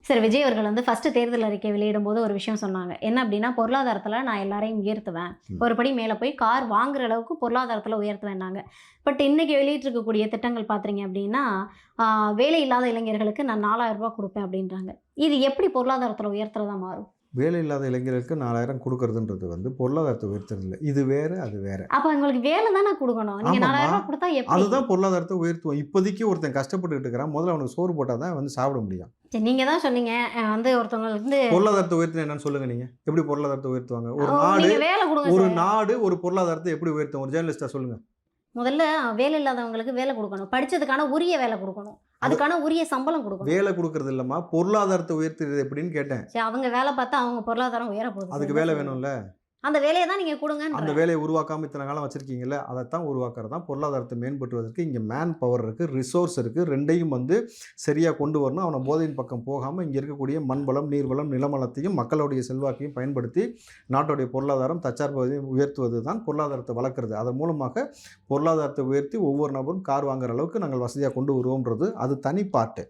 சரி, விஜய் அவர்கள் வந்து ஃபர்ஸ்ட்டு தேர்தல் அறிக்கை வெளியிடும்போது ஒரு விஷயம் சொன்னாங்க. என்ன அப்டின்னா, பொருளாதாரத்தில நான் எல்லாரையும் உயர்த்துவேன். ம். ஒரு படி மேல போய் கார் வாங்குற அளவுக்கு பொருளாதாரத்தில உயர்த்துவேன்னாங்க. பட் இன்னைக்கு வெளியிட்டிருக்கக்கூடிய திட்டங்கள் பார்த்தீங்க அப்டின்னா, ஆ வேலை இல்லாத இளைஞர்களுக்கு நான் ரூ. 4000 குடுப்பேன் அப்டின்றாங்க. இது எப்படி பொருளாதாரத்தில உயர்த்துறதா மாறும்? வேலை இல்லாத இளைஞர்களுக்கு 4000 குடுக்குறதுன்றது வந்து பொருளாதாரத்த உயர்த்துறது இல்ல. இது வேற, அது வேற. அப்ப உங்களுக்கு வேல தானே குடுக்கணும். நீங்க ரூ. ஆமாம்மா. 4000 குடுத்தா எப்படி? அதுதான் பொருளாதாரத்த உயர்த்துவோம். இப்போதைக்கு ஒருத்தன் கஷ்டப்பட்டுட்டு இருக்கிறான். முதல்ல அவனுக்கு சோறு போட்டா தான் வந்து சாப்பிட முடியும். சரி, நீங்க தான் சொன்னீங்க. வந்து ஒருத்தவங்களுக்கு வந்து பொருளாதாரத்த உயர்த்தினா என்னன்னு சொல்லுங்க நீங்க. எப்படி பொருளாதாரத்த உயர்த்துவாங்க? ஒரு நாடு நீங்க வேல குடுங்க ஒரு சார். நாடு ஒரு பொருளாதாரத்த எப்படி உயர்த்தும்? ஒரு ஜேர்னலிஸ்ட்டா சொல்லுங்க. முதல்ல வேலை இல்லாதவங்களுக்கு வேல குடுக்கணும். படிச்சதுக்கான உரிய வேல குடுக்கணும். அது அதுக்கான உரிய சம்பளம் குடுக்கணும். வேலை குடுக்குறது இல்லம்மா. பொருளாதாரத்த உயர்த்துறது எப்படின்னு கேட்டேன். சரி, அவங்க வேல பார்த்தா அவங்க பொருளாதாரம் உயர போகுது சார். அதுக்கு என்ன வேலை செய்றது? வேணும்ல. அந்த வேலைய தான் நீங்க அந்த குடுங்கன்றேன். வேலைய உருவாக்காம இத்தன காலம் வச்சிருக்கீங்கல்ல, அதத்தான் உருவாக்குறது தான் பொருளாதாரத்த மேம்படுத்துவதற்கு இங்க மேன் பவர் இருக்கு, ரிசோர்ஸ் இருக்கு. 2யும் வந்து சரியா கொண்டு வரணும். அவன போதையின் பக்கம் போகாம இங்க இருக்கக்கூடிய மண் வளம், நீர் வளம், நிலவளத்தையும் மக்களுடைய செல்வாக்கையும் பயன்படுத்தி நாட்டுடைய பொருளாதாரம் தற்சார்பையும் உயர்த்துவது தான் பொருளாதாரத்த வளர்க்கிறது. அதன் மூலமாக பொருளாதாரத்த உயர்த்தி ஒவ்வொரு நபரும் கார் வாங்குற அளவுக்கு நாங்கள் வசதியா கொண்டு வருவோம்ன்றது அது தனி பார்ட்டு.